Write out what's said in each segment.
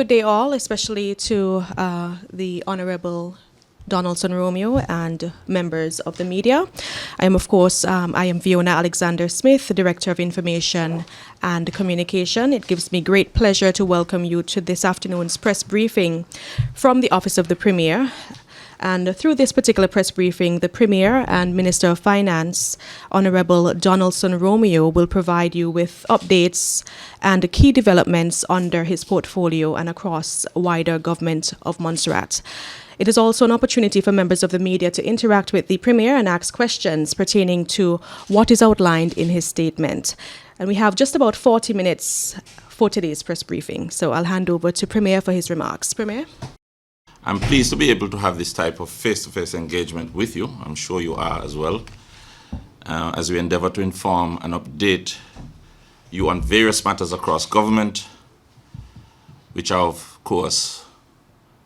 good day all, especially to the Honourable Donaldson Romeo and members of the media. I am, of course, I am Fiona Alexander Smith, the Director of Information and Communication. It gives me great pleasure to welcome you to this afternoon's press briefing from the Office of the Premier. And through this particular press briefing, the Premier and Minister of Finance, Honourable Donaldson Romeo, will provide you with updates and key developments under his portfolio and across wider Government of Montserrat. It is also an opportunity for members of the media to interact with the Premier and ask questions pertaining to what is outlined in his statement. And we have just about 40 minutes for today's press briefing. So I'll hand over to Premier for his remarks. Premier? I'm pleased to be able to have this type of face-to-face engagement with you. I'm sure you are as well, as we endeavor to inform and update you on various matters across government, which are, of course,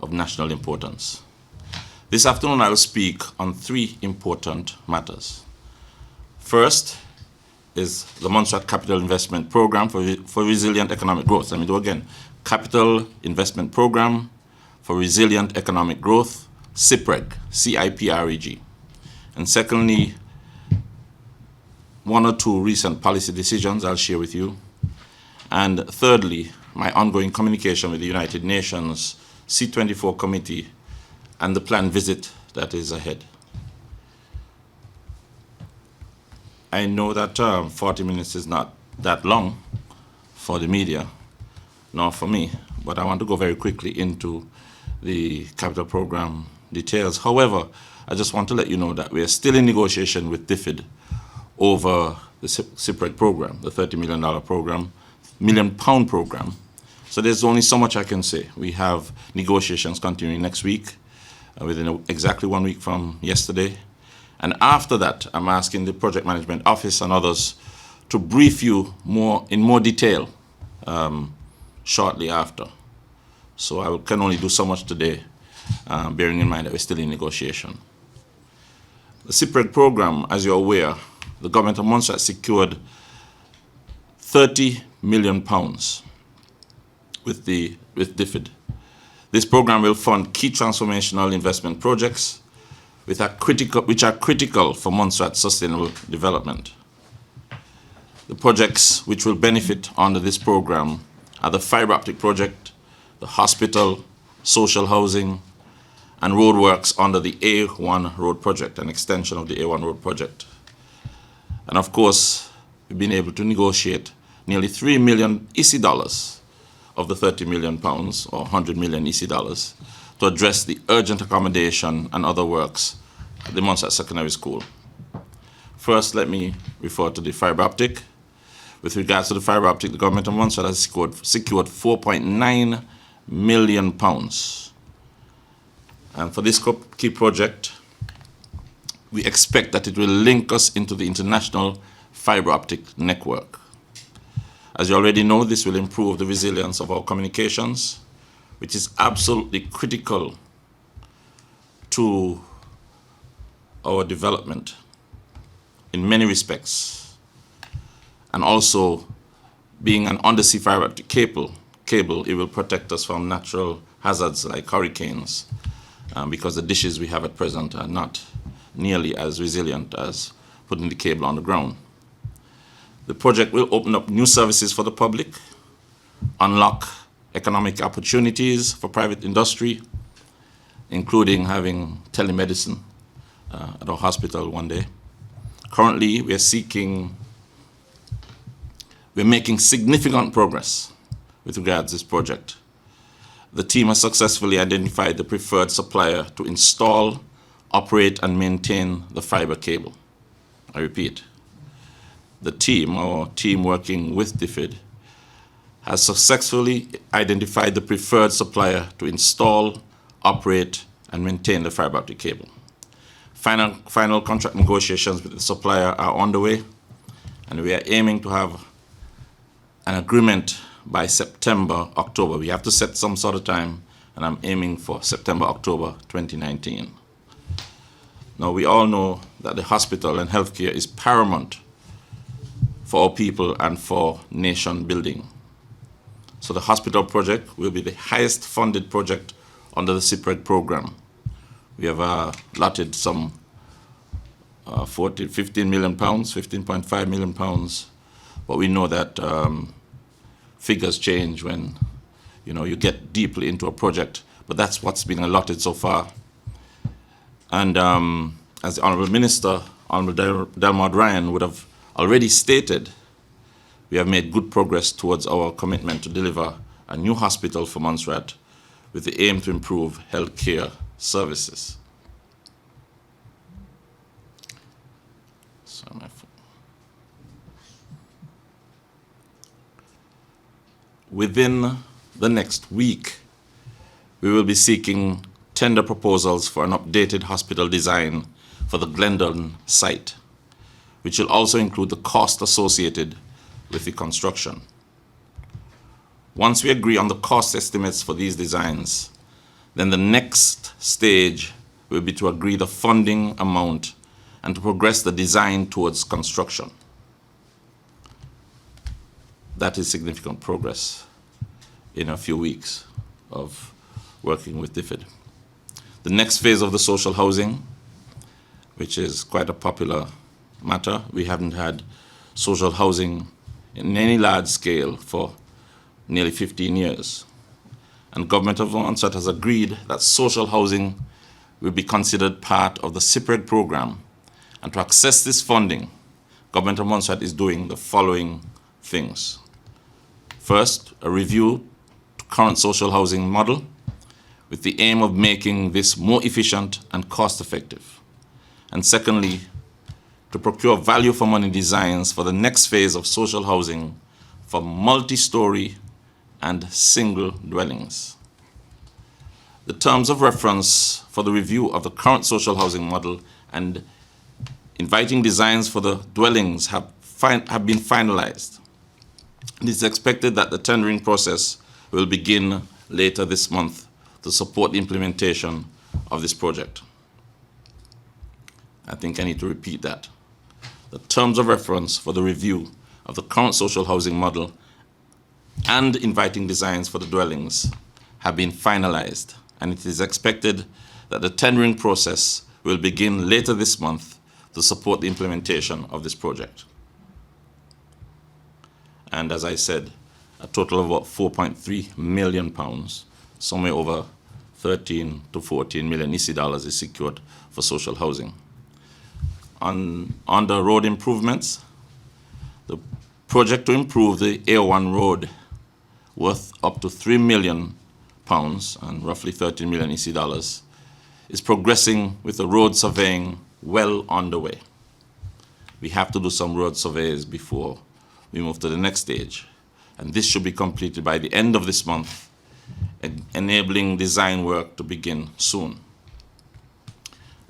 of national importance. This afternoon, I will speak on three important matters. First is the Montserrat Capital Investment Program for Resilient Economic Growth. Let me do again. Capital Investment Program for Resilient Economic Growth, CIPREG, C-I-P-R-E-G. And secondly, one or two recent policy decisions I'll share with you. And thirdly, my ongoing communication with the United Nations C24 Committee and the planned visit that is ahead. I know that 40 minutes is not that long for the media, nor for me, but I want to go very quickly into the capital program details. However, I just want to let you know that we are still in negotiation with DFID over the CIPREG program, the $30 million program. So there's only so much I can say. We have negotiations continuing next week, within exactly 1 week from yesterday. And after that, I'm asking the Project Management Office and others to brief you in more detail shortly after. So I can only do so much today, bearing in mind that we're still in negotiation. The CIPREG program, as you're aware, the Government of Montserrat secured £30 million with DFID. This program will fund key transformational investment projects which are critical for Montserrat's sustainable development. The projects which will benefit under this program are the fiber optic project, the hospital, social housing, and roadworks under the A1 road project, an extension of the A1 road project. And of course, we've been able to negotiate nearly 3 million EC dollars of the £30 million, or 100 million EC dollars, to address the urgent accommodation and other works at the Montserrat Secondary School. First, let me refer to the fiber optic. With regards to the fiber optic, the Government of Montserrat has secured £4.9 million. And for this key project, we expect that it will link us into the international fiber optic network. As you already know, this will improve the resilience of our communications, which is absolutely critical to our development in many respects. And also, being an undersea fiber optic cable, it will protect us from natural hazards like hurricanes, because the dishes we have at present are not nearly as resilient as putting the cable on the ground. The project will open up new services for the public, unlock economic opportunities for private industry, including having telemedicine at our hospital one day. Currently, we're making significant progress with regards to this project. The team has successfully identified the preferred supplier to install, operate, and maintain the fiber cable. I repeat, our team working with DFID, has successfully identified the preferred supplier to install, operate, and maintain the fiber optic cable. Final contract negotiations with the supplier are underway, and we are aiming to have an agreement by September, October. We have to set some sort of time, and I'm aiming for September, October 2019. Now, we all know that the hospital and healthcare is paramount for our people and for nation building. So the hospital project will be the highest funded project under the CIPREG program. We have allotted some 15 million pounds, 15.5 million pounds, but we know that figures change when you get deeply into a project, but that's what's been allotted so far. And as the Honourable Minister, Honourable Delmard Ryan, would have already stated, we have made good progress towards our commitment to deliver a new hospital for Montserrat with the aim to improve healthcare services. Within the next week, we will be seeking tender proposals for an updated hospital design for the Glendon site, which will also include the cost associated with the construction. Once we agree on the cost estimates for these designs, then the next stage will be to agree the funding amount and to progress the design towards construction. That is significant progress in a few weeks of working with DFID. The next phase of the social housing, which is quite a popular matter. We haven't had social housing in any large scale for nearly 15 years. And Government of Montserrat has agreed that social housing will be considered part of the CIPREG program. And to access this funding, Government of Montserrat is doing the following things. First, a review to current social housing model with the aim of making this more efficient and cost-effective. And secondly, to procure value for money designs for the next phase of social housing for multi-story and single dwellings. The terms of reference for the review of the current social housing model and inviting designs for the dwellings have been finalized. It is expected that the tendering process will begin later this month to support the implementation of this project. I think I need to repeat that. The terms of reference for the review of the current social housing model and inviting designs for the dwellings have been finalized, and it is expected that the tendering process will begin later this month to support the implementation of this project. And as I said, a total of about 4.3 million pounds, somewhere over 13 to 14 million EC dollars is secured for social housing. On the road improvements, the project to improve the A1 road worth up to 3 million pounds and roughly 13 million EC dollars is progressing with the road surveying well underway. We have to do some road surveys before we move to the next stage, and this should be completed by the end of this month, enabling design work to begin soon.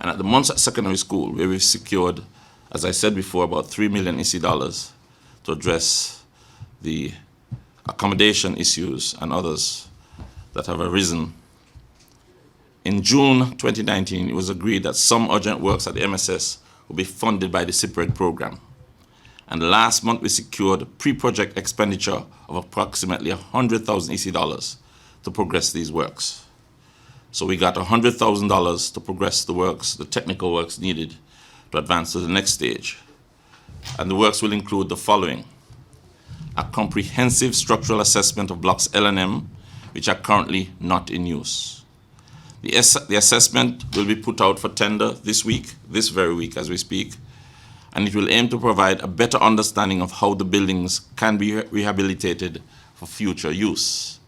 And at the Montserrat Secondary School, where we've secured, as I said before, about 3 million EC dollars to address the accommodation issues and others that have arisen. In June 2019, it was agreed that some urgent works at the MSS will be funded by the CIPREG program. And last month, we secured pre-project expenditure of approximately 100,000 EC dollars to progress these works. So we got $100,000 to progress the works, the technical works needed to advance to the next stage. And the works will include the following: a comprehensive structural assessment of blocks L and M, which are currently not in use. The assessment will be put out for tender this very week as we speak, and it will aim to provide a better understanding of how the buildings can be rehabilitated for future use.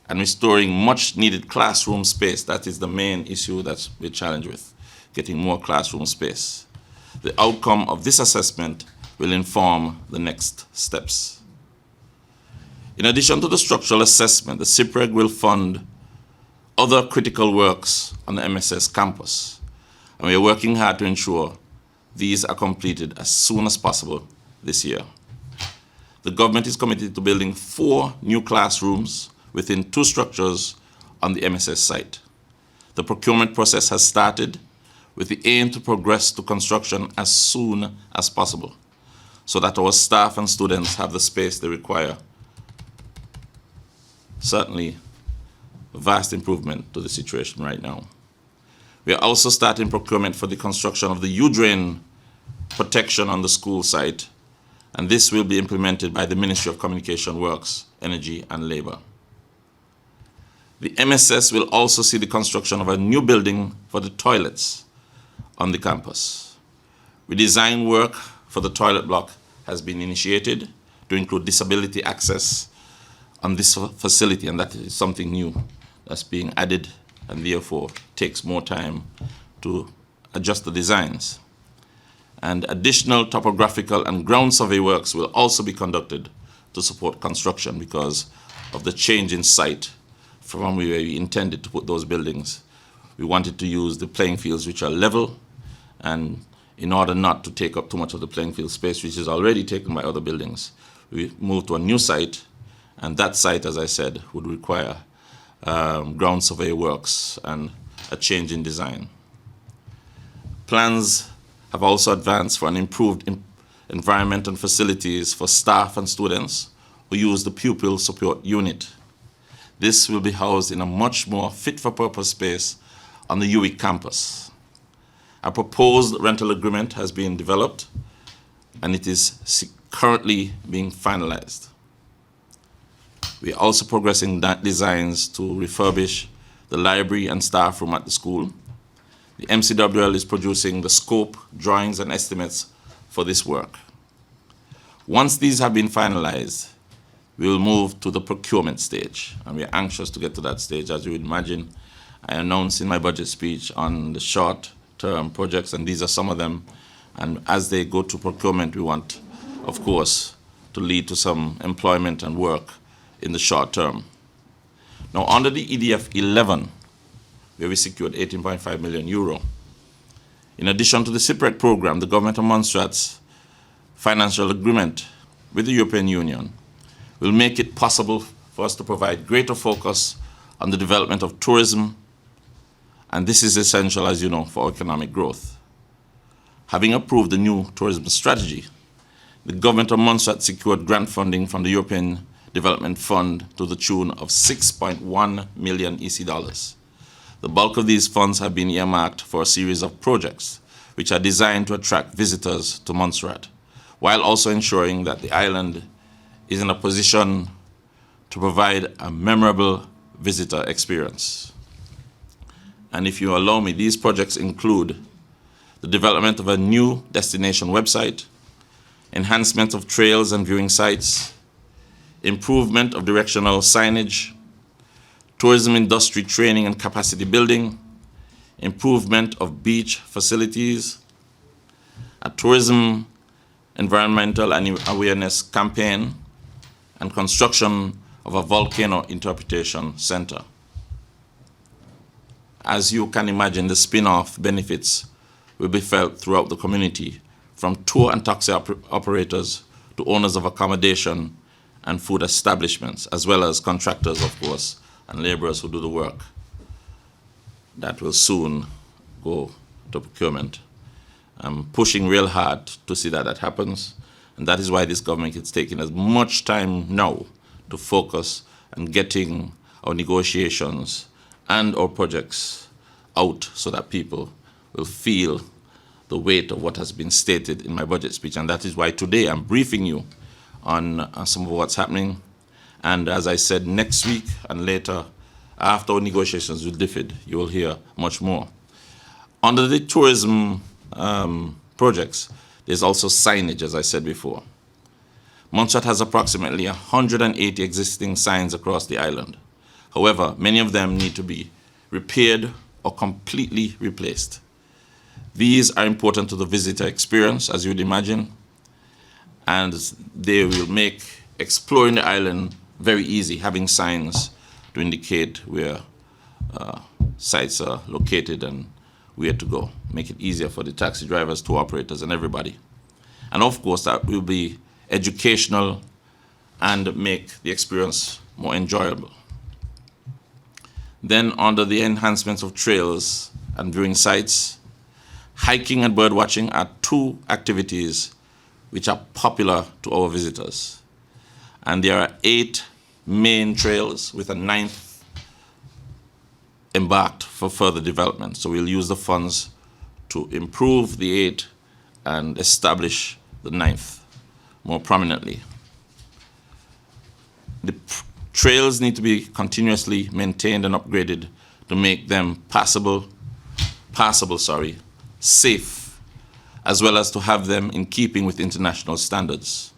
And restoring much needed classroom space. That is the main issue that we're challenged with, getting more classroom space. The outcome of this assessment will inform the next steps. In addition to the structural assessment, the CIPREG will fund other critical works on the MSS campus, and we are working hard to ensure these are completed as soon as possible this year. The government is committed to building 4 new classrooms within 2 structures on the MSS site. The procurement process has started with the aim to progress to construction as soon as possible so that our staff and students have the space they require certainly a vast improvement to the situation right now. We are also starting procurement for the construction of the U-drain protection on the school site, and this will be implemented by the Ministry of Communication Works, Energy and Labour. The MSS will also see the construction of a new building for the toilets on the campus. Redesign work for the toilet block has been initiated to include disability access on this facility, and that is something new that's being added and therefore takes more time to adjust the designs. And additional topographical and ground survey works will also be conducted to support construction because of the change in site from where we intended to put those buildings. We wanted to use the playing fields which are level, and in order not to take up too much of the playing field space which is already taken by other buildings, we moved to a new site, and that site, as I said, would require ground survey works and a change in design. Plans have also advanced for an improved environment and facilities for staff and students who use the pupil support unit. This will be housed in a much more fit-for-purpose space on the UWIC campus. A proposed rental agreement has been developed, and it is currently being finalized. We are also progressing designs to refurbish the library and staff room at the school. The MCWL is producing the scope, drawings, and estimates for this work. Once these have been finalized, we will move to the procurement stage, and we are anxious to get to that stage. As you would imagine, I announced in my budget speech on the short-term projects, and these are some of them. And as they go to procurement, we want, of course, to lead to some employment and work in the short term. Now, under the EDF 11, where we secured 18.5 million euro, in addition to the CIPREC program, the Government of Montserrat's financial agreement with the European Union will make it possible for us to provide greater focus on the development of tourism, and this is essential, as you know, for economic growth. Having approved the new tourism strategy, the Government of Montserrat secured grant funding from the European Development Fund to the tune of 6.1 million EC dollars. The bulk of these funds have been earmarked for a series of projects which are designed to attract visitors to Montserrat, while also ensuring that the island is in a position to provide a memorable visitor experience. And if you allow me, these projects include the development of a new destination website, enhancement of trails and viewing sites, improvement of directional signage, tourism industry training and capacity building, improvement of beach facilities, a tourism environmental and awareness campaign, and construction of a volcano interpretation center. As you can imagine, the spin-off benefits will be felt throughout the community, from tour and taxi operators to owners of accommodation and food establishments, as well as contractors, of course, and laborers who do the work. That will soon go to procurement. I'm pushing real hard to see that that happens, and that is why this government is taking as much time now to focus on getting our negotiations and our projects out so that people will feel the weight of what has been stated in my budget speech. And that is why today I'm briefing you on some of what's happening. And as I said, next week and later, after our negotiations with DFID, you will hear much more. Under the tourism projects, there's also signage, as I said before. Montserrat has approximately 180 existing signs across the island. However, many of them need to be repaired or completely replaced. These are important to the visitor experience, as you would imagine, and they will make exploring the island very easy, having signs to indicate where sites are located and where to go. Make it easier for the taxi drivers, tour operators, and everybody. And of course, that will be educational and make the experience more enjoyable. Then under the enhancements of trails and viewing sites, hiking and bird watching are two activities which are popular to our visitors. And there are 8 main trails, with a 9th embarked for further development. So we'll use the funds to improve the 8th and establish the 9th more prominently. The trails need to be continuously maintained and upgraded to make them passable, safe, as well as to have them in keeping with international standards.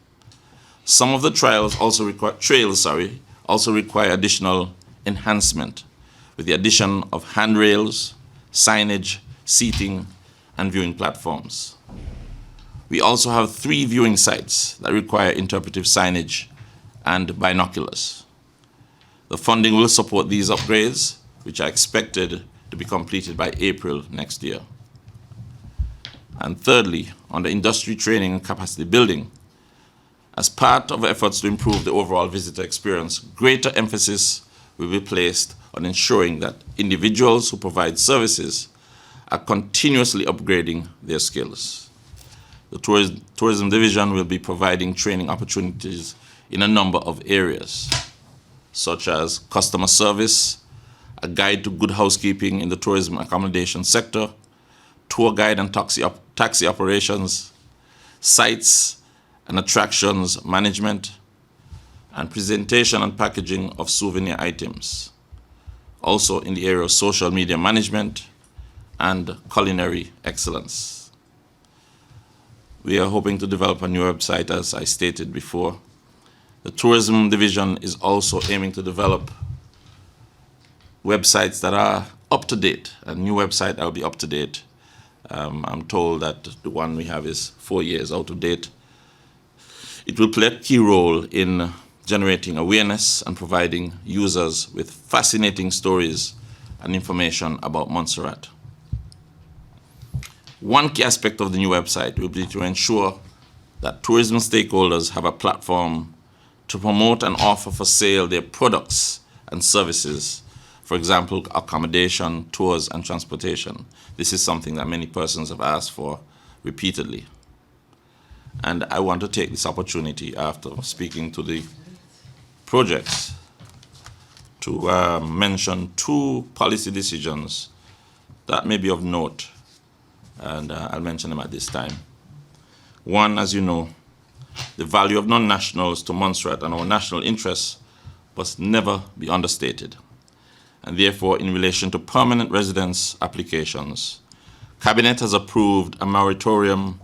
Some of the trails also require additional enhancement with the addition of handrails, signage, seating, and viewing platforms. We also have 3 viewing sites that require interpretive signage and binoculars. The funding will support these upgrades, which are expected to be completed by April next year. And thirdly, on the industry training and capacity building, as part of efforts to improve the overall visitor experience, greater emphasis will be placed on ensuring that individuals who provide services are continuously upgrading their skills. The Tourism Division will be providing training opportunities in a number of areas, such as customer service, a guide to good housekeeping in the tourism accommodation sector, tour guide and taxi operations, sites and attractions management, and presentation and packaging of souvenir items. Also in the area of social media management and culinary excellence. We are hoping to develop a new website, as I stated before. The Tourism Division is also aiming to develop websites that are up to date, a new website that will be up to date. I'm told that the one we have is 4 years out of date. It will play a key role in generating awareness and providing users with fascinating stories and information about Montserrat. One key aspect of the new website will be to ensure that tourism stakeholders have a platform to promote and offer for sale their products and services. For example, accommodation, tours, and transportation. This is something that many persons have asked for repeatedly. And I want to take this opportunity, after speaking to the projects, to mention 2 policy decisions that may be of note, and I'll mention them at this time. One, as you know, the value of non-nationals to Montserrat and our national interests must never be understated. And therefore, in relation to permanent residence applications, Cabinet has approved a moratorium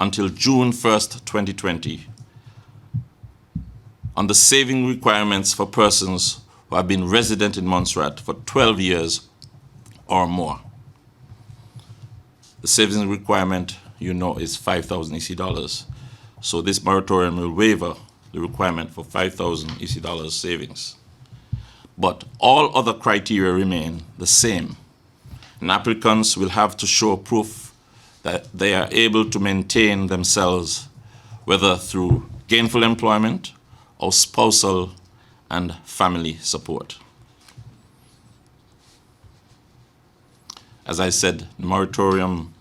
until June 1st, 2020 on the saving requirements for persons who have been resident in Montserrat for 12 years or more. The savings requirement, you know, is 5,000 EC dollars. So this moratorium will waiver the requirement for 5,000 EC dollars savings. But all other criteria remain the same. And applicants will have to show proof that they are able to maintain themselves, whether through gainful employment or spousal and family support. As I said, the moratorium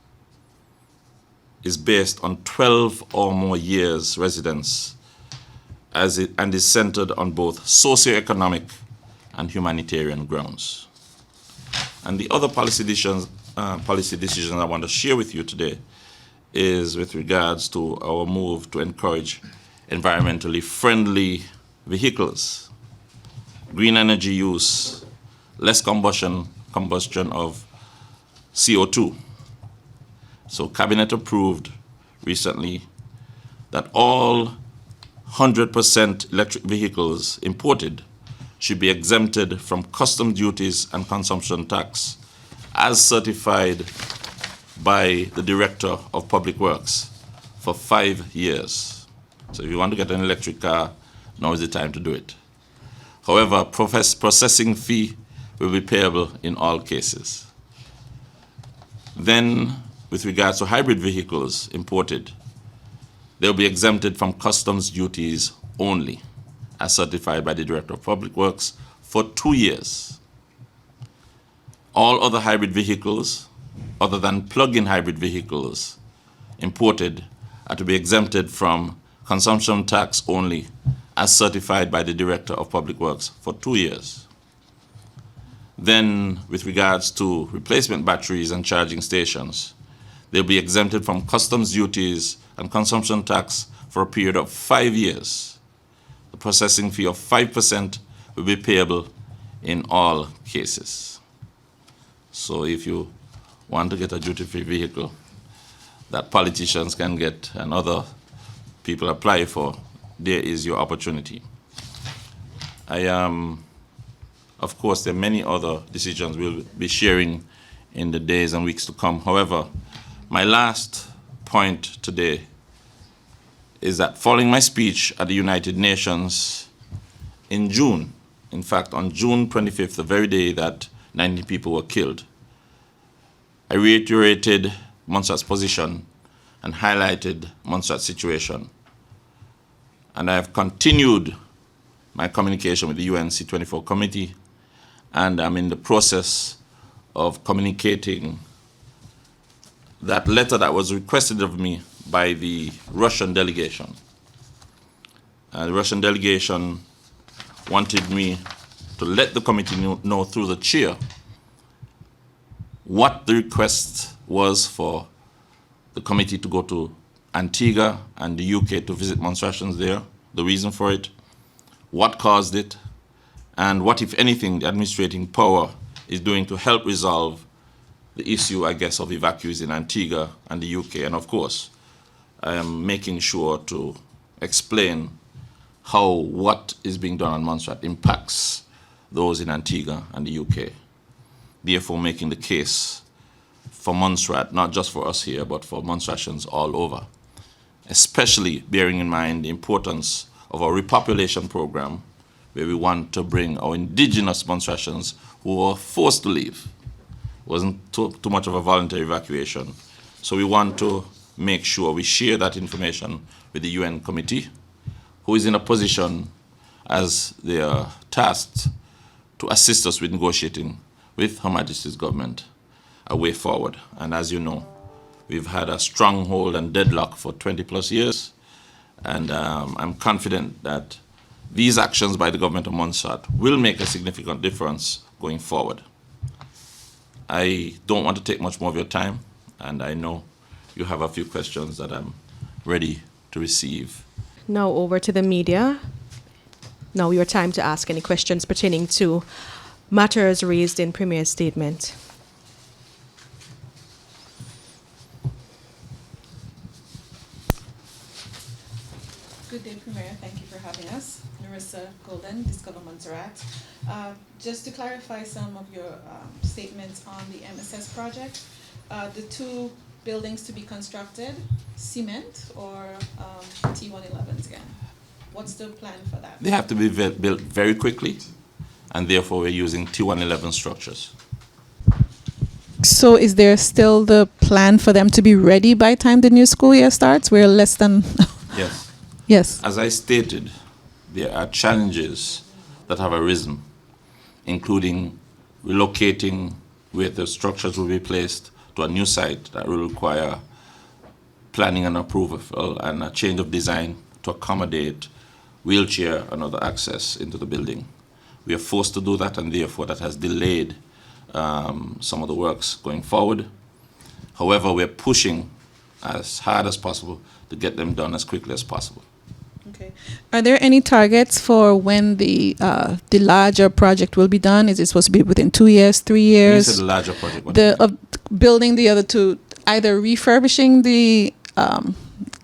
is based on 12 or more years residence and is centered on both socioeconomic and humanitarian grounds. And the other policy decisions I want to share with you today is with regards to our move to encourage environmentally friendly vehicles, green energy use, less combustion of CO2. So Cabinet approved recently that all 100% electric vehicles imported should be exempted from customs duties and consumption tax as certified by the Director of Public Works for 5 years. So if you want to get an electric car, now is the time to do it. However, processing fee will be payable in all cases. Then, with regards to hybrid vehicles imported, they'll be exempted from customs duties only, as certified by the Director of Public Works for 2 years. All other hybrid vehicles, other than plug-in hybrid vehicles imported, are to be exempted from consumption tax only, as certified by the Director of Public Works for 2 years. Then, with regards to replacement batteries and charging stations, they'll be exempted from customs duties and consumption tax for a period of 5 years. The processing fee of 5% will be payable in all cases. So if you want to get a duty-free vehicle that politicians can get and other people apply for, there is your opportunity. Of course, there are many other decisions we'll be sharing in the days and weeks to come. However, my last point today is that following my speech at the United Nations in June, in fact, on June 25th, the very day that 90 people were killed, I reiterated Montserrat's position and highlighted Montserrat's situation. And I have continued my communication with the UNC24 committee, and I'm in the process of communicating that letter that was requested of me by the Russian delegation. The Russian delegation wanted me to let the committee know through the chair what the request was for the committee to go to Antigua and the UK to visit Montserratians there, the reason for it, what caused it, and what, if anything, the administrating power is doing to help resolve the issue, I guess, of evacuees in Antigua and the UK. And of course, I am making sure to explain how what is being done on Montserrat impacts those in Antigua and the UK. Therefore, making the case for Montserrat, not just for us here, but for Montserratians all over, especially bearing in mind the importance of our repopulation program, where we want to bring our indigenous Montserratians who were forced to leave. It wasn't too much of a voluntary evacuation. So we want to make sure we share that information with the UN committee, who is in a position, as they are tasked, to assist us with negotiating with Her Majesty's government a way forward. And as you know, we've had a stronghold and deadlock for 20 plus years, and I'm confident that these actions by the Government of Montserrat will make a significant difference going forward. I don't want to take much more of your time, and I know you have a few questions that I'm ready to receive. Now over to the media. Now your time to ask any questions pertaining to matters raised in Premier's statement. Good day, Premier. Thank you for having us. Narissa Golden, Discover Montserrat. Just to clarify some of your statements on the MSS project, the two buildings to be constructed, cement or T111s again? What's the plan for that? They have to be built very quickly, and therefore we're using T111 structures. So is there still the plan for them to be ready by the time the new school year starts? We're less than... Yes. Yes. As I stated, there are challenges that have arisen, including relocating where the structures will be placed to a new site that will require planning and approval and a change of design to accommodate wheelchair and other access into the building. We are forced to do that, and therefore that has delayed some of the works going forward. However, we're pushing as hard as possible to get them done as quickly as possible. Okay. Are there any targets for when the larger project will be done? Is it supposed to be within 2 years, 3 years? You said the larger project. Building the other two, either refurbishing the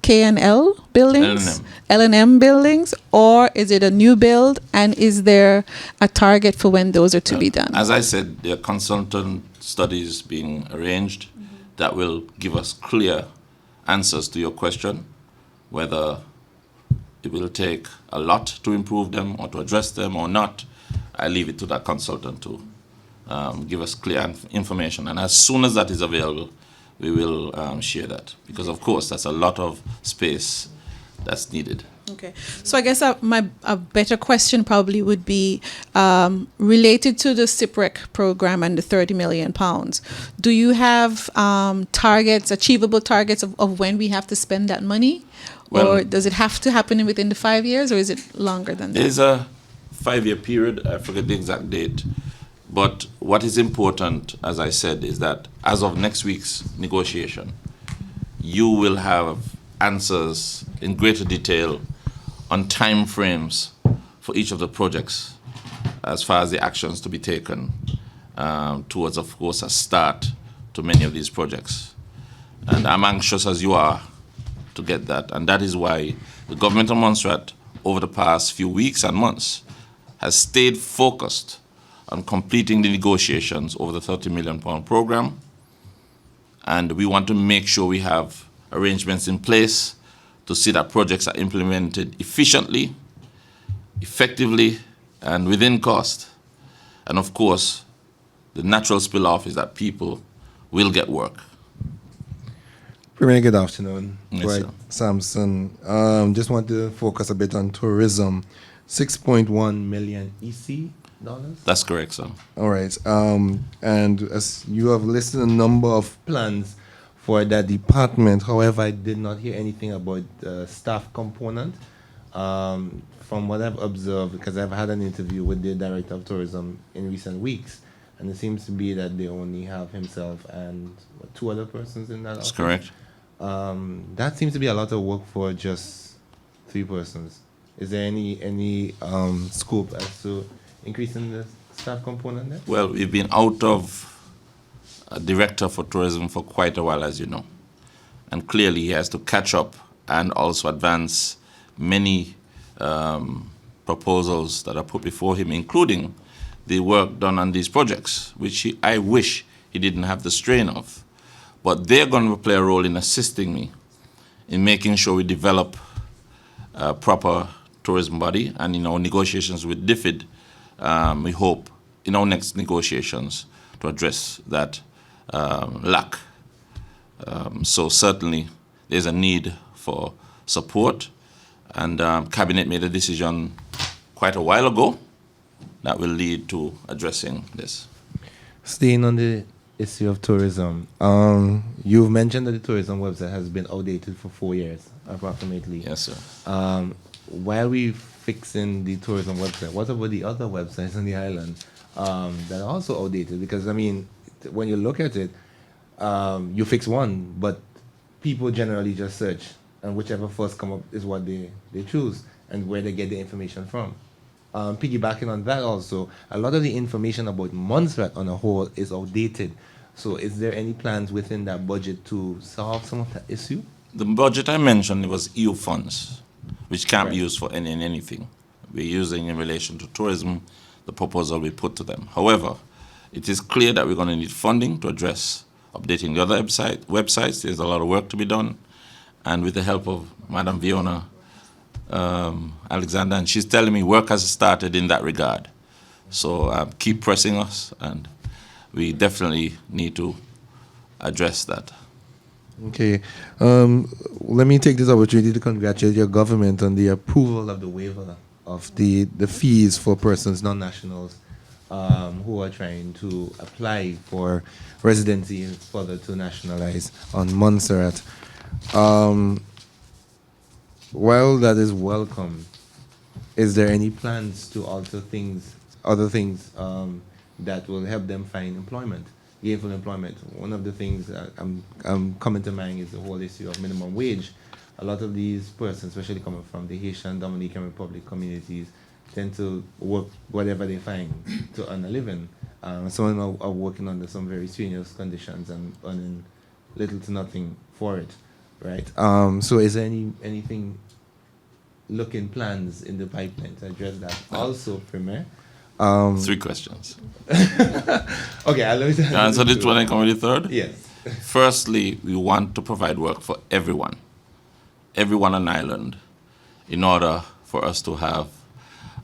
K&L buildings, L&M buildings, or is it a new build? And is there a target for when those are to be done? As I said, there are consultant studies being arranged that will give us clear answers to your question, whether it will take a lot to improve them or to address them or not. I leave it to that consultant to give us clear information. And as soon as that is available, we will share that. Because, of course, that's a lot of space that's needed. Okay, so I guess a better question probably would be related to the SIPREC program and the £30 million. Do you have targets, achievable targets of when we have to spend that money? Well, or does it have to happen within the 5 years, or is it longer than that? There's a 5-year period, I forget the exact date. But what is important, as I said, is that as of next week's negotiation, you will have answers in greater detail on time frames for each of the projects as far as the actions to be taken towards, of course, a start to many of these projects. And I'm anxious as you are to get that. And that is why the Government of Montserrat, over the past few weeks and months, has stayed focused on completing the negotiations over the £30 million program. And we want to make sure we have arrangements in place to see that projects are implemented efficiently, effectively, and within cost. And of course, the natural spill-off is that people will get work. Premier, good afternoon. Yes, Dwight sir. Sampson. Just want to focus a bit on tourism. 6.1 million EC dollars? That's correct, sir. All right. And as you have listed a number of plans for that department, however, I did not hear anything about the staff component. From what I've observed, because I've had an interview with the Director of Tourism in recent weeks, and it seems to be that they only have himself and 2 other persons in that That's office. correct. That seems to be a lot of work for just 3 persons. Is there any scope as to increasing the staff component there? Well, we've been out of a director for tourism for quite a while, as you know. And clearly he has to catch up and also advance many proposals that are put before him, including the work done on these projects, which I wish he didn't have the strain of. But they're going to play a role in assisting me in making sure we develop a proper tourism body. And in our negotiations with DFID, we hope in our next negotiations to address that lack. So certainly there's a need for support, and Cabinet made a decision quite a while ago that will lead to addressing this. Staying on the issue of tourism, you've mentioned that the tourism website has been outdated for 4 years, approximately. Yes, sir. While we fixing the tourism website, what about the other websites on the island that are also outdated? Because, I mean, when you look at it, you fix one, but people generally just search, and whichever first come up is what they choose and where they get the information from. Piggybacking on that also, a lot of the information about Montserrat on a whole is outdated. So is there any plans within that budget to solve some of that issue? The budget I mentioned was EU funds, which can't be Right. used for anything. We're using in relation to tourism the proposal we put to them. However, it is clear that we're going to need funding to address updating the other websites. There's a lot of work to be done. And with the help of Madam Fiona Alexander, and she's telling me work has started in that regard. So keep pressing us, and we definitely need to address that. Okay. Let me take this opportunity to congratulate your government on the approval of the waiver of the fees for persons, non-nationals, who are trying to apply for residency and further to nationalize on Montserrat. While that is welcome, is there any plans to alter other things that will help them find employment, gainful employment? One of the things that I'm coming to mind is the whole issue of minimum wage. A lot of these persons, especially coming from the Haitian, Dominican Republic communities, tend to work whatever they find to earn a living. Some of them are working under some very strenuous conditions and earning little to nothing for it, right? So is there anything looking plans in the pipeline to address that? Also, Premier. 3 questions. Okay, I'll let Can I answer this one and come with the third? Yes. Firstly, we want to provide work for everyone on island, in order for us to have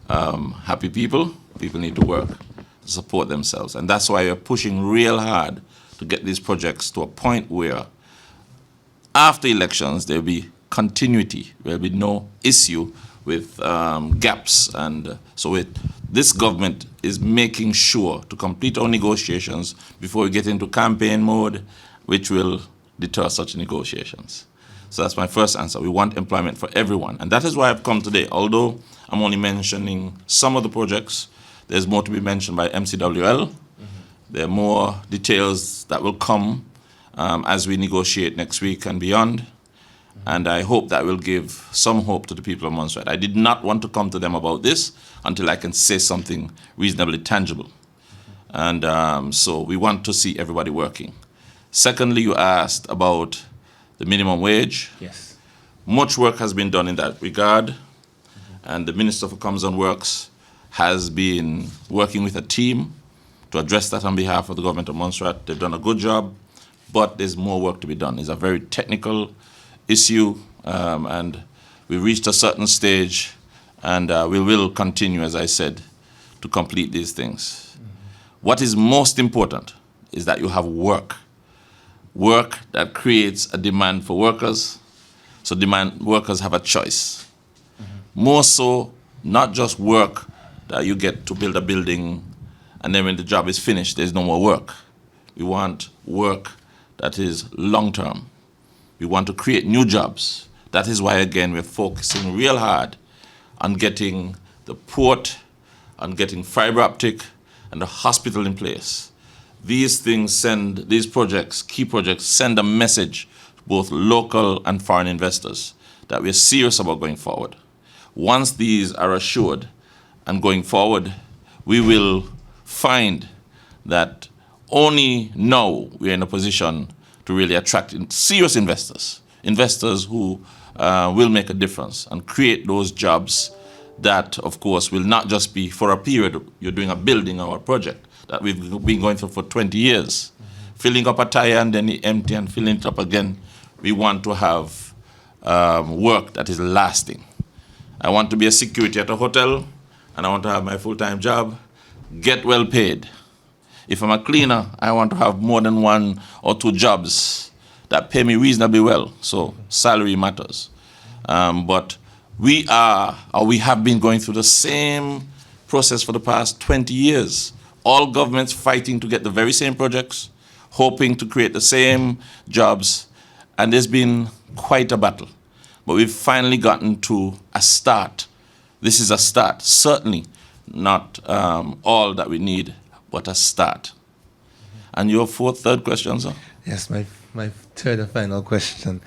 happy people. People need to work to support themselves. And that's why we're pushing real hard to get these projects to a point where after elections, there'll be continuity. There will be no issue with gaps. And this government is making sure to complete our negotiations before we get into campaign mode, which will deter such negotiations. So that's my first answer. We want employment for everyone. And that is why I've come today. Although I'm only mentioning some of the projects, there's more to be mentioned by MCWL. There are more details that will come as we negotiate next week and beyond. And I hope that will give some hope to the people of Montserrat. I did not want to come to them about this until I can say something reasonably tangible. And so we want to see everybody working. Secondly, you asked about the minimum wage. Yes. Much work has been done in that regard. And the Minister for Commons and Works has been working with a team to address that on behalf of the Government of Montserrat. They've done a good job, but there's more work to be done. It's a very technical issue, and we reached a certain stage, and we will continue, as I said, to complete these things. What is most important is that you have work that creates a demand for workers, so workers have a choice. More so, not just work that you get to build a building, and then when the job is finished, there's no more work. We want work that is long-term. We want to create new jobs. That is why, again, we're focusing real hard on getting the port, on getting fiber optic, and the hospital in place. These projects, key projects, send a message to both local and foreign investors that we're serious about going forward. Once these are assured and going forward, we will find that only now we're in a position to really attract serious investors who will make a difference and create those jobs that, of course, will not just be for a period you're doing a building or a project that we've been going through for 20 years. Filling up a tire and then empty and filling it up again. We want to have work that is lasting. I want to be a security at a hotel, and I want to have my full-time job, get well paid. If I'm a cleaner, I want to have more than 1 or 2 jobs that pay me reasonably well. So salary matters. But we have been going through the same process for the past 20 years. All governments fighting to get the very same projects, hoping to create the same jobs. And there's been quite a battle. But we've finally gotten to a start. This is a start. Certainly not all that we need, but a start. And your third question, sir? Yes, my third and final question,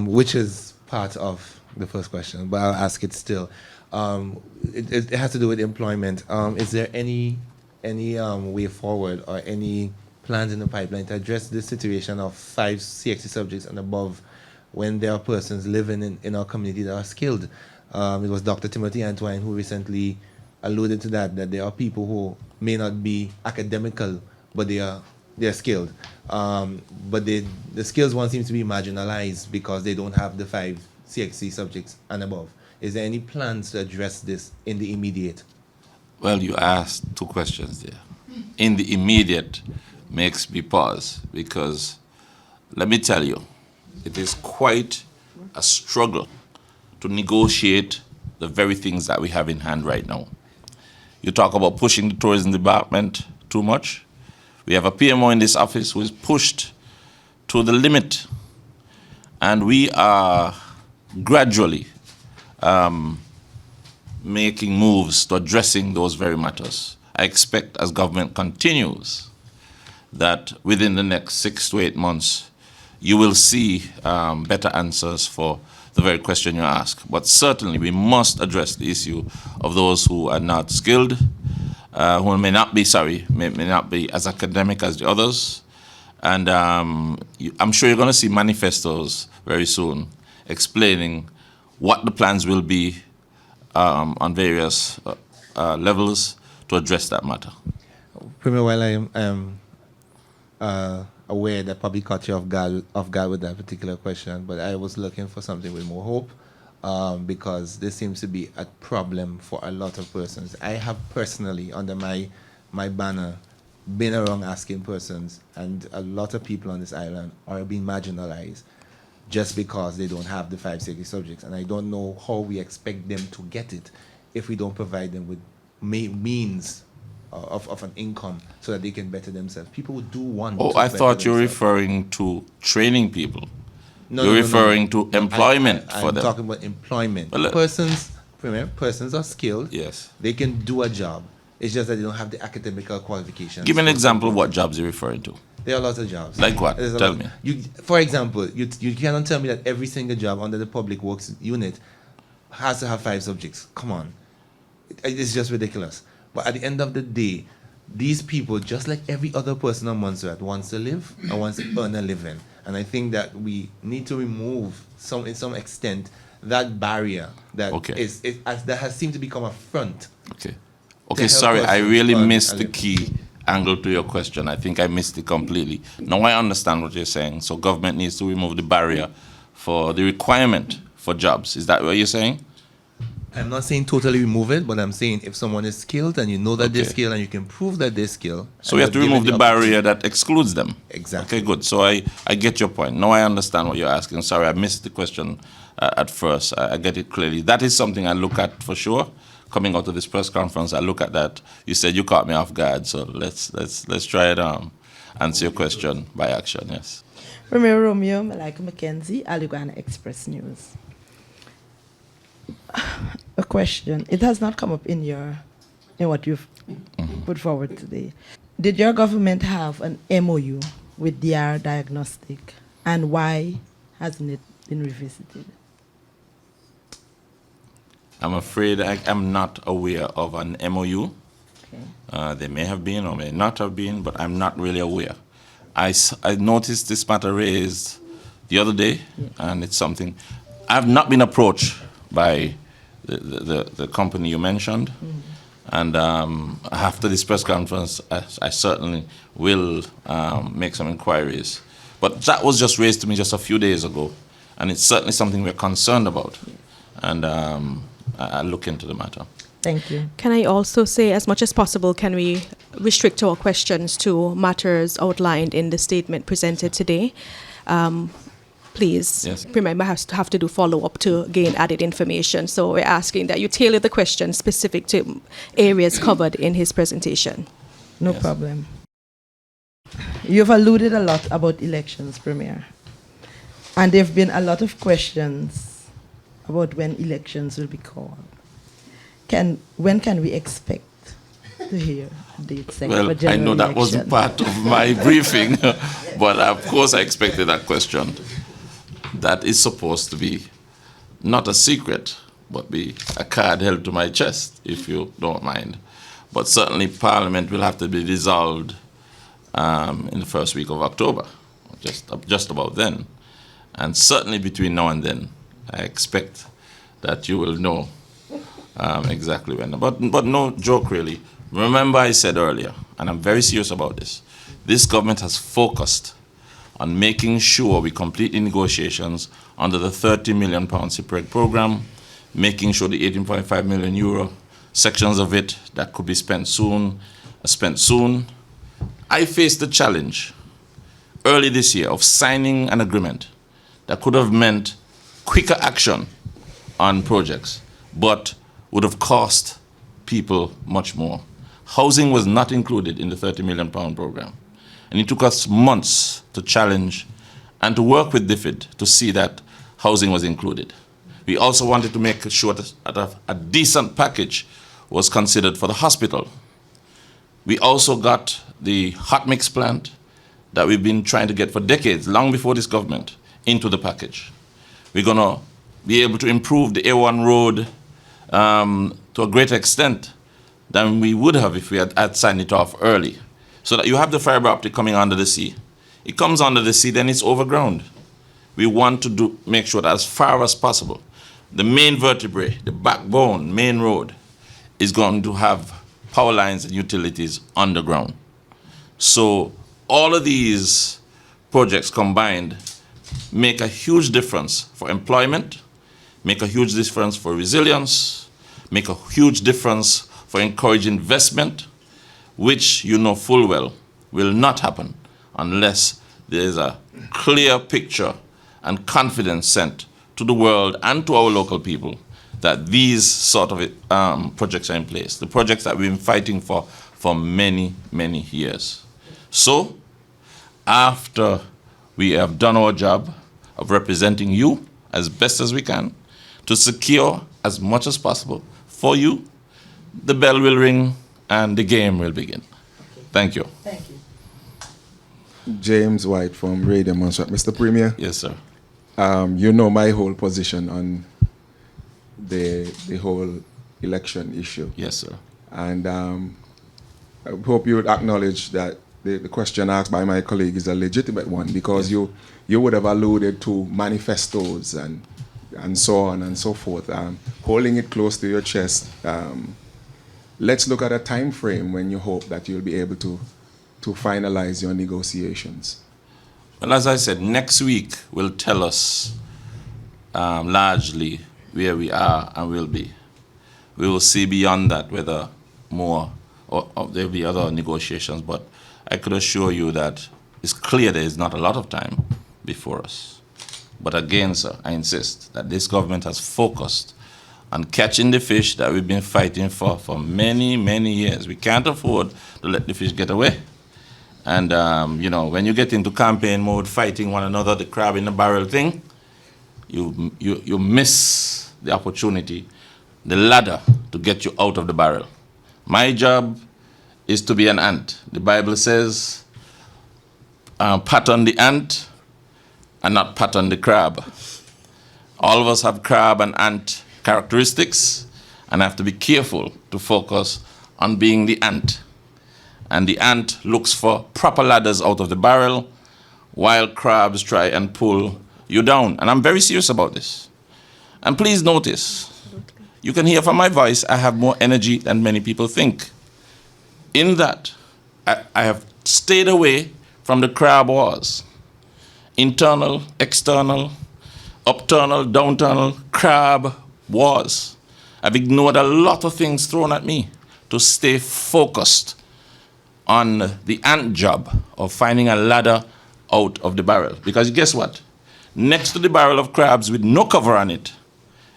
which is part of the first question, but I'll ask it still. It has to do with employment. Is there any way forward or any plans in the pipeline to address this situation of 5 CXC subjects and above when there are persons living in our community that are skilled? It was Dr. Timothy Antwine who recently alluded to that there are people who may not be academical, but they're skilled. But the skills one seems to be marginalized because they don't have the 5 CXC subjects and above. Is there any plans to address this in the immediate? Well, you asked 2 questions there. In the immediate makes me pause because let me tell you, it is quite a struggle to negotiate the very things that we have in hand right now. You talk about pushing the tourism department too much. We have a PMO in this office who is pushed to the limit, and we are gradually making moves to addressing those very matters. I expect as government continues that within the next 6 to 8 months, you will see better answers for the very question you ask. But certainly we must address the issue of those who are not skilled, who may not be as academic as the others. And I'm sure you're going to see manifestos very soon explaining what the plans will be on various levels to address that matter. Premier, while I am aware that probably caught you off guard with that particular question, but I was looking for something with more hope because this seems to be a problem for a lot of persons. I have personally, under my banner, been around asking persons, and a lot of people on this island are being marginalized. just because they don't have the 5 safety subjects. And I don't know how we expect them to get it if we don't provide them with means of an income so that they can better themselves. People do want Oh, to I better thought you were themselves. referring to training people. No, You're no, no, referring no. to employment for I'm them. talking about employment. Well, Persons are skilled. Yes. They can do a job. It's just that they don't have the academic qualifications. Give me an example of what jobs you're referring to. There are lots of jobs. Like what? There's a Tell lot. me. For example, you cannot tell me that every single job under the public works unit has to have 5 subjects. Come on. It's just ridiculous. But at the end of the day, these people, just like every other person on Montserrat, wants to live and wants to earn a living. And I think that we need to remove, in some extent, that barrier that Okay. that has seemed to become a front. Okay. To Okay, help sorry, us I really earn missed a the living. key angle to your question. I think I missed it completely. Now I understand what you're saying. So government needs to remove the barrier for the requirement for jobs. Is that what you're saying? I'm not saying totally remove it, but I'm saying if someone is skilled and you know that they're Okay. skilled and you can prove that they're skilled. So we have to remove the barrier that excludes them. Exactly. Okay, good. So I get your point. Now I understand what you're asking. Sorry, I missed the question at first. I get it clearly. That is something I look at for sure. Coming out of this press conference, I look at that. You said you caught me off guard, so let's try it. Answer your question by action. Yes. Romeo, Malika Mackenzie, Alugana Express News. A question. It has not come up in what you've put forward today. Did your government have an MOU with DR Diagnostic, and why hasn't it been revisited? I'm afraid I am not aware of an MOU. Okay. There may have been or may not have been, but I'm not really aware. I noticed this matter raised the other day, and it's something. I've not been approached by the company you mentioned, and after this press conference, I certainly will make some inquiries. But that was just raised to me just a few days ago, and it's certainly something we're concerned about, and I'll look into the matter. Thank you. Can I also say, as much as possible, can we restrict our questions to matters outlined in the statement presented today? Please. Yes. Remember, have to do follow-up to gain added information. So we're asking that you tailor the question specific to areas covered in his presentation. No Yes. problem. You've alluded a lot about elections, Premier. And there have been a lot of questions about when elections will be called. When can we expect to hear a date set Well, for I general know that wasn't election? part of my briefing, but of course I expected that question. That is supposed to be not a secret, but be a card held to my chest, if you don't mind. But certainly Parliament will have to be dissolved in the first week of October, just about then. And certainly between now and then, I expect that you will know exactly when. But no joke, really. Remember I said earlier, and I'm very serious about this government has focused on making sure we complete the negotiations under the £30 million CIPREG program, making sure the €18.5 million sections of it that could be spent soon are spent soon. I faced the challenge early this year of signing an agreement that could have meant quicker action on projects, but would have cost people much more. Housing was not included in the £30 million program. And it took us months to challenge and to work with DFID to see that housing was included. We also wanted to make sure that a decent package was considered for the hospital. We also got the hot mix plant that we've been trying to get for decades, long before this government, into the package. We're going to be able to improve the A1 road to a greater extent than we would have if we had signed it off early. So that you have the fiber optic coming under the sea. It comes under the sea, then it's overground. We want to make sure that as far as possible, the main vertebrae, the backbone, main road, is going to have power lines and utilities underground. So all of these projects combined make a huge difference for employment, make a huge difference for resilience, make a huge difference for encouraging investment, which you know full well will not happen unless there is a clear picture and confidence sent to the world and to our local people that these sort of projects are in place, the projects that we've been fighting for many, many years. So, after we have done our job of representing you as best as we can to secure as much as possible for you, the bell will ring and the game will begin. Thank you. Thank you. James White from Radio Montserrat. Mr. Premier, Yes, sir. you know my whole position on the whole election issue. Yes, sir. And I hope you would acknowledge that the question asked by my colleague is a legitimate one, because you would have alluded to manifestos and so on and so forth. Holding it close to your chest, let's look at a time frame when you hope that you'll be able to finalize your negotiations. Well, as I said, next week will tell us largely where we are and will be. We will see beyond that whether more or there will be other negotiations, but I could assure you that it's clear there is not a lot of time before us. But again, sir, I insist that this government has focused on catching the fish that we've been fighting for many, many years. We can't afford to let the fish get away. And, when you get into campaign mode, fighting one another, the crab in the barrel thing, you miss the opportunity, the ladder to get you out of the barrel. My job is to be an ant. The Bible says, pat on the ant and not pat on the crab. All of us have crab and ant characteristics, and I have to be careful to focus on being the ant. And the ant looks for proper ladders out of the barrel, while crabs try and pull you down. And I'm very serious about this. And please notice, you can hear from my voice, I have more energy than many people think. In that, I have stayed away from the crab wars. Internal, external, upturnal, downturnal, crab wars. I've ignored a lot of things thrown at me to stay focused on the ant job of finding a ladder out of the barrel. Because guess what? Next to the barrel of crabs with no cover on it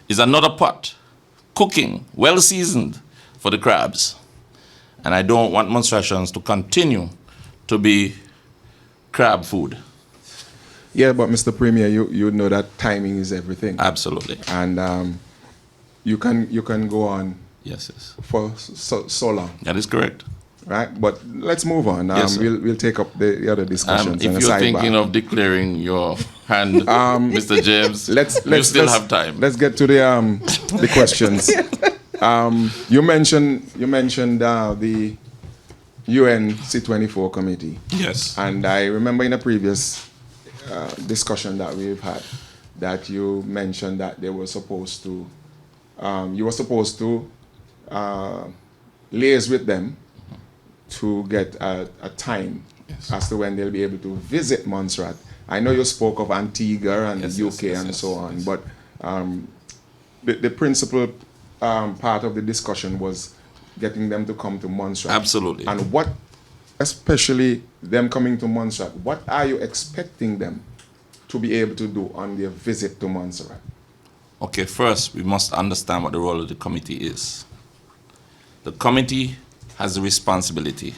is another pot, cooking, well seasoned for the crabs. And I don't want Montserratians to continue to be crab food. Yeah, but Mr. Premier, you know that timing is everything. Absolutely. And you can go on Yes, yes. for so long, That is correct. right? But let's move on. Yes, sir. We'll take up the other discussions. If and a you're sidebar. thinking of declaring your hand, Mr. James, you still have time. Let's get to the questions. You mentioned the UN C24 committee. Yes. And I remember in a previous discussion that we've had that you mentioned that they were supposed to, you were supposed to liaise with them to get a time as to when they'll be able to visit Montserrat. I know you spoke of Antigua and the UK and so on, but the principal part of the discussion was getting them to come to Montserrat. Absolutely. And what, especially them coming to Montserrat, what are you expecting them to be able to do on their visit to Montserrat? Okay, first, we must understand what the role of the committee is. The committee has the responsibility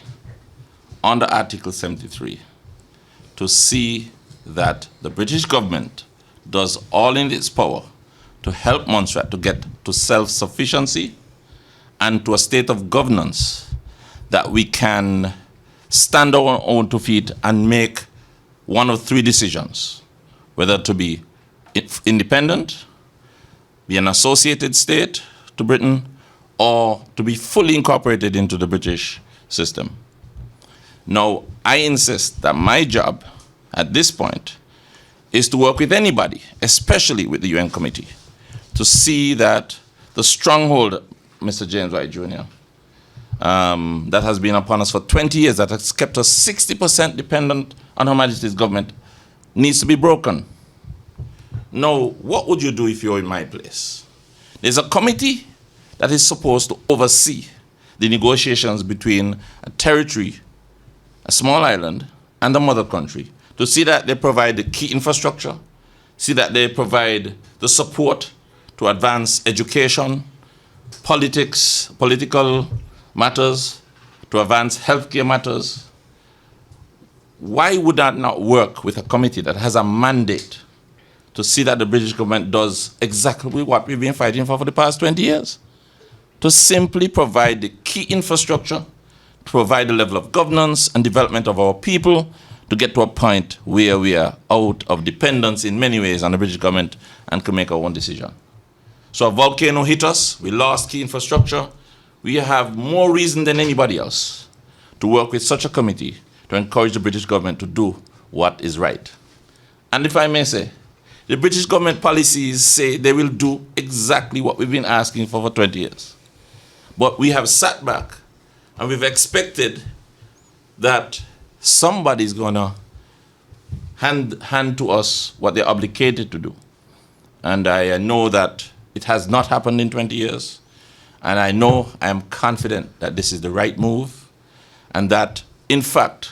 under Article 73 to see that the British government does all in its power to help Montserrat to get to self-sufficiency and to a state of governance that we can stand on our own 2 feet and make one of 3 decisions, whether to be independent, be an associated state to Britain, or to be fully incorporated into the British system. Now, I insist that my job at this point is to work with anybody, especially with the UN committee, to see that the stronghold, Mr. James White Jr., that has been upon us for 20 years, that has kept us 60% dependent on Her Majesty's government, needs to be broken. Now, what would you do if you're in my place? There's a committee that is supposed to oversee the negotiations between a territory, a small island, and the mother country, to see that they provide the key infrastructure, see that they provide the support to advance education, political matters, to advance healthcare matters. Why would that not work with a committee that has a mandate to see that the British government does exactly what we've been fighting for the past 20 years? To simply provide the key infrastructure, to provide the level of governance and development of our people, to get to a point where we are out of dependence in many ways on the British government and can make our own decision. So a volcano hit us, we lost key infrastructure. We have more reason than anybody else to work with such a committee to encourage the British government to do what is right. And if I may say, the British government policies say they will do exactly what we've been asking for 20 years. But we have sat back and we've expected that somebody's gonna hand to us what they're obligated to do. And I know that it has not happened in 20 years. And I know, I am confident that this is the right move. And that, in fact,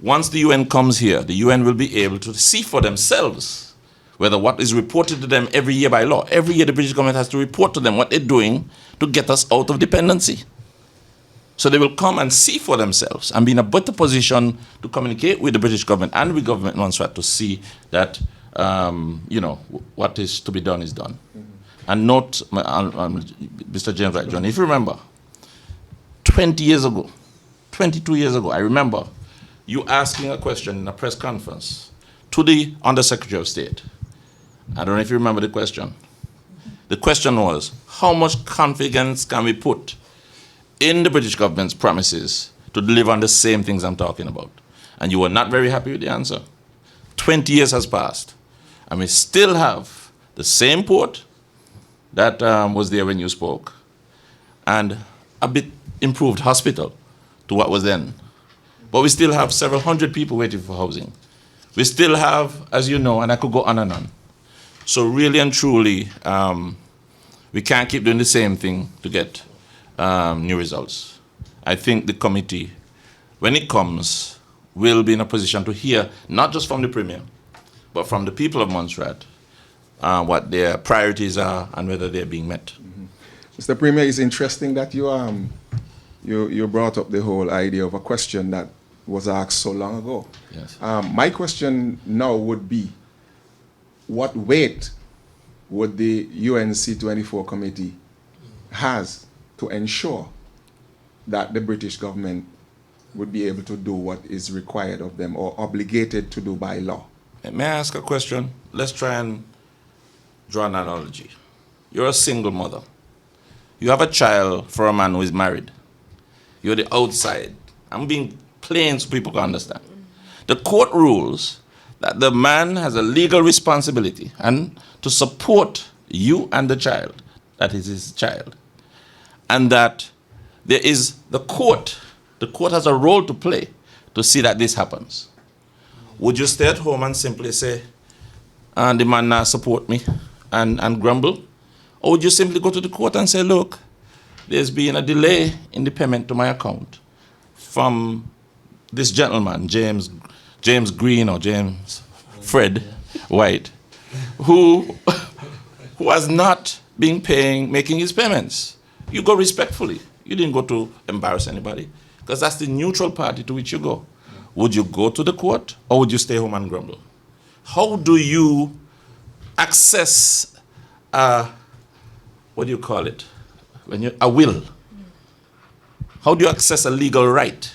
once the UN comes here, the UN will be able to see for themselves whether what is reported to them every year by law, every year the British government has to report to them what they're doing to get us out of dependency. So they will come and see for themselves and be in a better position to communicate with the British government and with Government of Montserrat to see that, what is to be done is done. Mm-hmm. And note, Mr. James Wright John, if you remember, 20 years ago, 22 years ago, I remember you asking a question in a press conference to the Undersecretary of State. I don't know if you remember the question. The question was, how much confidence can we put in the British government's promises to deliver on the same things I'm talking about? And you were not very happy with the answer. 20 years has passed, and we still have the same port that was there when you spoke, and a bit improved hospital to what was then. But we still have several hundred people waiting for housing. We still have, as you know, and I could go on and on. So really and truly, we can't keep doing the same thing to get new results. I think the committee, when it comes, will be in a position to hear, not just from the Premier, but from the people of Montserrat, what their priorities are and whether they're being met. Mm-hmm. Mr. Premier, it's interesting that you brought up the whole idea of a question that was asked so long ago. Yes. My question now would be, what weight would the UNC24 committee has to ensure that the British government would be able to do what is required of them or obligated to do by law? May I ask a question? Let's try and draw an analogy. You're a single mother. You have a child for a man who is married. You're the outside. I'm being plain so people can understand. The court rules that the man has a legal responsibility and to support you and the child, that is his child. And that there is the court has a role to play to see that this happens. Would you stay at home and simply say, the man not support me and grumble? Or would you simply go to the court and say, look, there's been a delay in the payment to my account from this gentleman, James Green or James Fred White, who has not been making his payments. You go respectfully. You didn't go to embarrass anybody, because that's the neutral party to which you go. Would you go to the court or would you stay home and grumble? How do you access what do you call it? A will. How do you access a legal right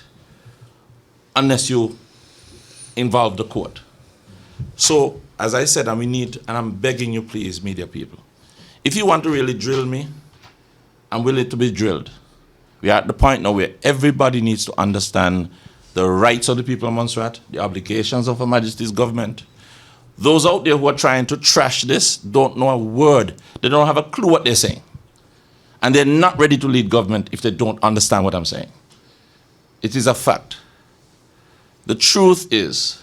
unless you involve the court? So, as I said, and I'm begging you, please, media people, if you want to really drill me, I'm willing to be drilled. We are at the point now where everybody needs to understand the rights of the people of Montserrat, the obligations of Her Majesty's government. Those out there who are trying to trash this don't know a word. They don't have a clue what they're saying. And they're not ready to lead government if they don't understand what I'm saying. It is a fact. The truth is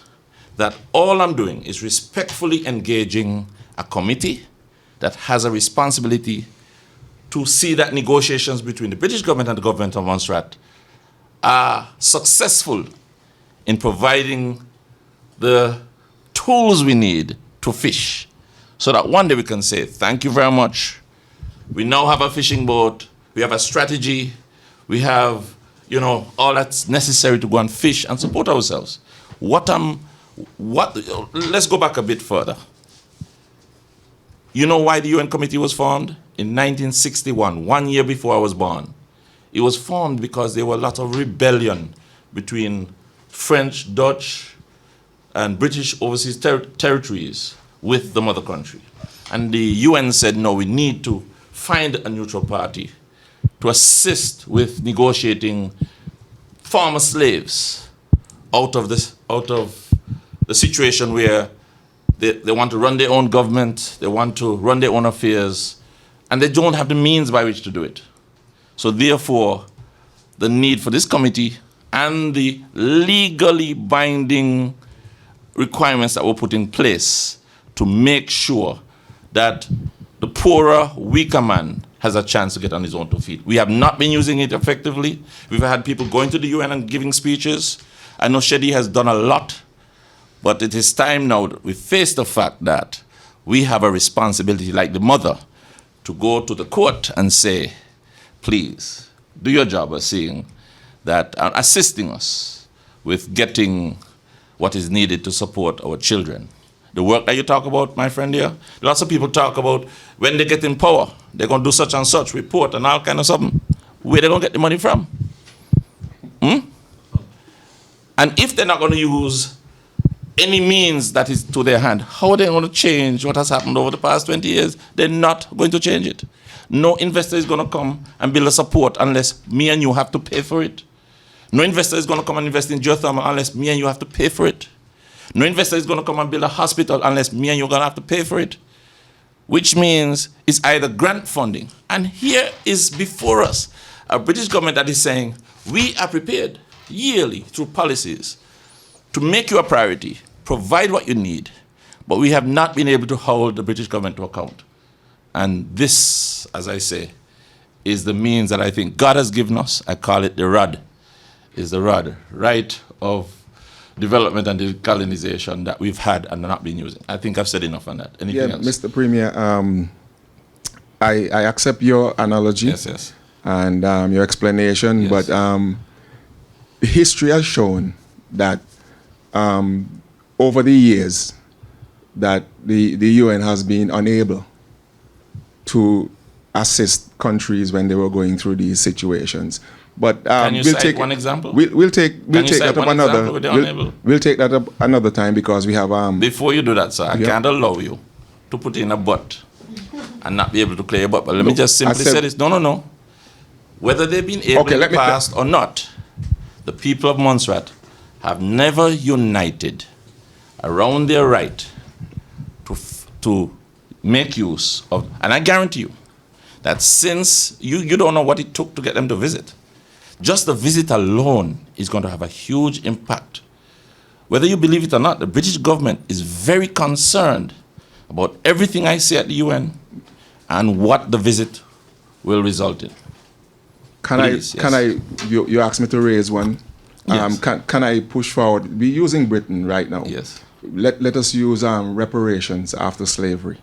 that all I'm doing is respectfully engaging a committee that has a responsibility to see that negotiations between the British government and the Government of Montserrat are successful in providing the tools we need to fish, so that one day we can say, thank you very much. We now have a fishing boat, we have a strategy, we have, all that's necessary to go and fish and support ourselves. Let's go back a bit further. You know why the UN Committee was formed? In 1961, 1 year before I was born. It was formed because there were a lot of rebellion between French, Dutch, and British overseas territories with the mother country. And the UN said, no, we need to find a neutral party to assist with negotiating former slaves out of the situation where they want to run their own government, they want to run their own affairs, and they don't have the means by which to do it. So therefore, the need for this committee and the legally binding requirements that were put in place to make sure that the poorer, weaker man has a chance to get on his own 2 feet. We have not been using it effectively. We've had people going to the UN and giving speeches. I know Shedi has done a lot, but it is time now that we face the fact that we have a responsibility, like the mother, to go to the court and say, please, do your job of seeing that, assisting us with getting what is needed to support our children. The work that you talk about, my friend here, lots of people talk about when they get in power, they're going to do such and such report and all kind of something. Where they going to get the money from? And if they're not going to use any means that is to their hand, how are they going to change what has happened over the past 20 years? They're not going to change it. No investor is going to come and build a support unless me and you have to pay for it. No investor is going to come and invest in geothermal unless me and you have to pay for it. No investor is going to come and build a hospital unless me and you are going to have to pay for it. Which means it's either grant funding. And here is before us a British government that is saying, we are prepared yearly through policies to make you a priority, provide what you need, but we have not been able to hold the British government to account. And this, as I say, is the means that I think God has given us. I call it the rod, is the rod, right, of development and decolonization that we've had and not been using. I think I've said enough on that. Anything else? Mr. Premier, I accept your analogy. Yes. And your explanation, Yes. but history has shown that over the years that the UN has been unable to assist countries when they were going through these situations. But Can you cite one example? We'll take that up another. We'll take that up another time because we have Before you do that, sir, I can't allow you to put in a but and not be able to clear your butt. But let me just simply say this. No. Whether they've been able in the past or not, the people of Montserrat have never united around their right to make use of, and I guarantee you that since you don't know what it took to get them to visit, just the visit alone is going to have a huge impact. Whether you believe it or not, the British government is very concerned about everything I say at the UN and what the visit will result in. You asked me to raise one. Yes. Can I push forward? We're using Britain right now. Yes. Let us use reparations after slavery.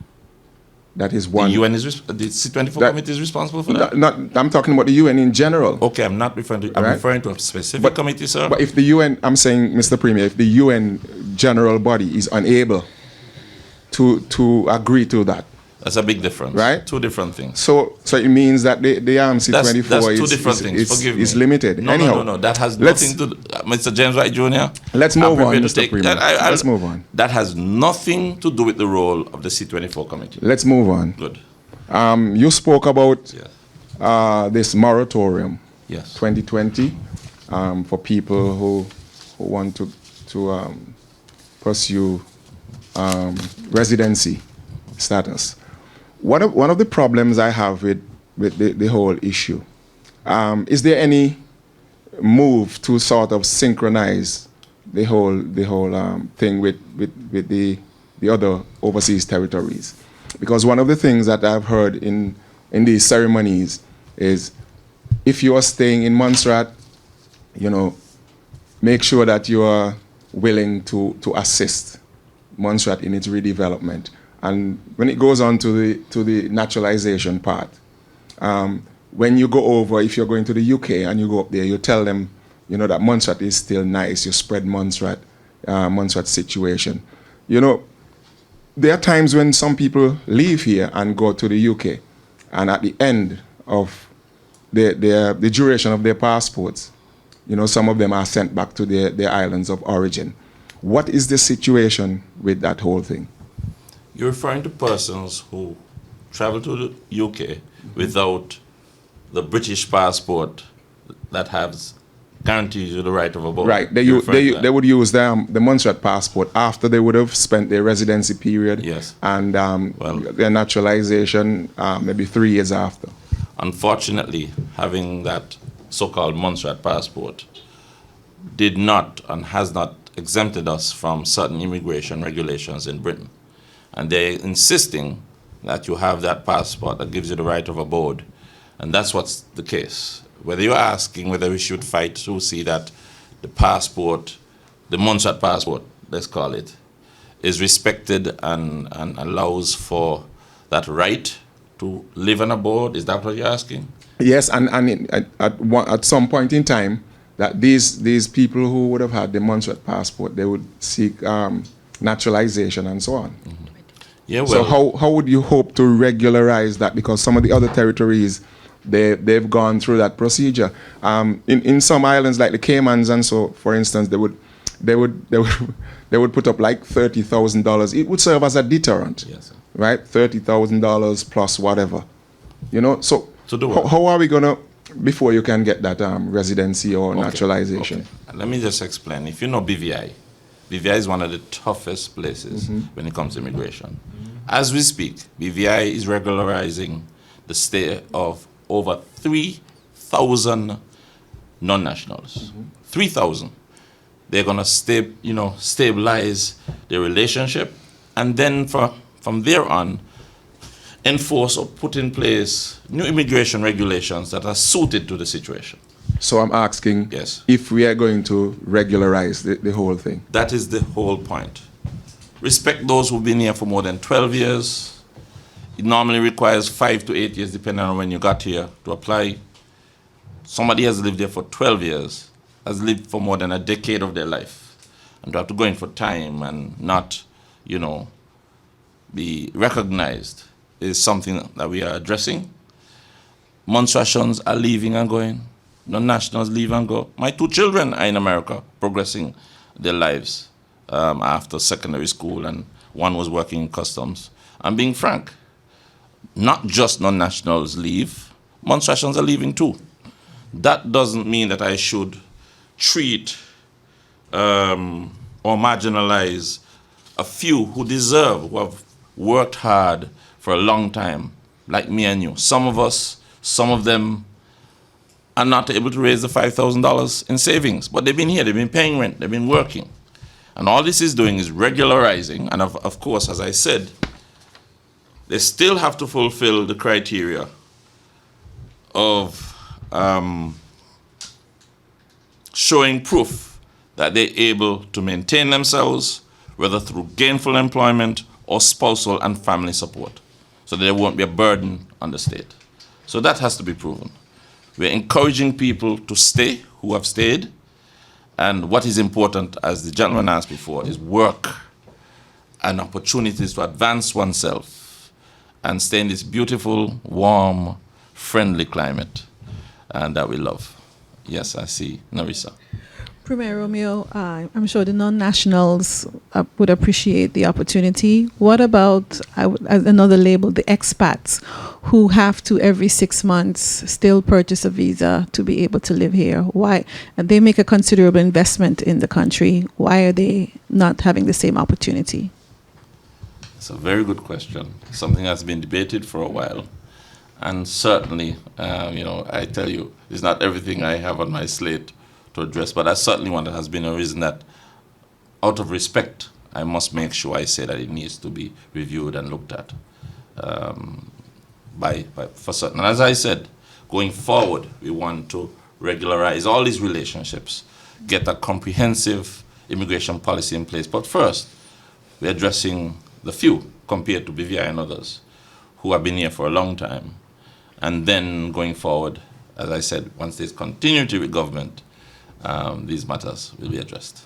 That is one. The UN the C24 committee is responsible for that? I'm talking about the UN in general. Okay, I'm not referring to, I'm referring to a specific committee, sir. But if the UN, I'm saying, Mr. Premier, if the UN general body is unable to agree to that. That's a big difference. Right? Two different things. So it means that the C24 that's two different things. Forgive me. is limited. No. That has nothing to do, Mr. James Wright Jr. Let's move on, Mr. Premier. Let's move on. That has nothing to do with the role of the C24 committee. Let's move on. Good. You spoke about this moratorium, Yes. 2020, for people who want to pursue residency status. One of the problems I have with the whole issue, is there any move to sort of synchronize the whole thing with the other overseas territories? Because one of the things that I've heard in these ceremonies is, if you are staying in Montserrat, make sure that you are willing to assist Montserrat in its redevelopment. And when it goes on to the naturalization part, when you go over, if you're going to the UK and you go up there, you tell them, you know, that Montserrat is still nice. You spread Montserrat situation. You know, there are times when some people leave here and go to the UK, and at the end of the duration of their passports, you know, some of them are sent back to their islands of origin. What is the situation with that whole thing? You're referring to persons who travel to the UK without the British passport that has guarantees you the right of abode. Right. They would use the Montserrat passport after they would have spent their residency period. Yes. And their naturalization maybe 3 years after. Unfortunately, having that so-called Montserrat passport did not and has not exempted us from certain immigration regulations in Britain. And they're insisting that you have that passport that gives you the right of abode. And that's what's the case. Whether you're asking whether we should fight to see that the passport, the Montserrat passport, let's call it, is respected and allows for that right to live on a board, is that what you're asking? Yes, and at some point in time, that these people who would have had the Montserrat passport, they would seek naturalization and so on. Mm-hmm. Yeah, well, so how would you hope to regularize that? Because some of the other territories, they've gone through that procedure. In some islands like the Caymans and so, for instance, they would put up like $30,000. It would serve as a deterrent, yes, sir. Right? $30,000 plus whatever, you know. So do how are we gonna, before you can get that residency or naturalization? Okay. Let me just explain. If you know BVI is one of the toughest places when it comes to immigration. As we speak, BVI is regularizing the stay of over 3,000 non-nationals. 3,000. They're gonna stabilize their relationship, and then from there on, enforce or put in place new immigration regulations that are suited to the situation. So I'm asking, yes, if we are going to regularize the whole thing. That is the whole point. Respect those who've been here for more than 12 years. It normally requires 5 to 8 years, depending on when you got here, to apply. Somebody has lived there for 12 years, has lived for more than a decade of their life, and to have to go in for time and not, be recognized is something that we are addressing. Montserratians are leaving and going. Non-nationals leave and go. My 2 children are in America, progressing their lives after secondary school, and one was working in customs. I'm being frank. Not just non-nationals leave, Montserratians are leaving too. That doesn't mean that I should treat or marginalize a few who deserve, who have worked hard for a long time, like me and you. Some of them are not able to raise the $5,000 in savings, but they've been here, they've been paying rent, they've been working. And all this is doing is regularizing, and of course, as I said, they still have to fulfill the criteria of showing proof that they're able to maintain themselves, whether through gainful employment or spousal and family support, so that there won't be a burden on the state. So that has to be proven. We're encouraging people to stay who have stayed, and what is important, as the gentleman asked before, is work and opportunities to advance oneself and stay in this beautiful, warm, friendly climate that we love. Yes, I see Narissa. Premier Romeo, I'm sure the non-nationals would appreciate the opportunity. What about another label, the expats, who have to every 6 months still purchase a visa to be able to live here? Why? And they make a considerable investment in the country. Why are they not having the same opportunity? It's a very good question. Something that's been debated for a while. And certainly, I tell you, it's not everything I have on my slate to address, but that's certainly one that has been a reason that, out of respect, I must make sure I say that it needs to be reviewed and looked at for certain. And as I said, going forward, we want to regularize all these relationships, get a comprehensive immigration policy in place. But first, we're addressing the few compared to BVI and others who have been here for a long time. And then going forward, as I said, once there's continuity with government, these matters will be addressed.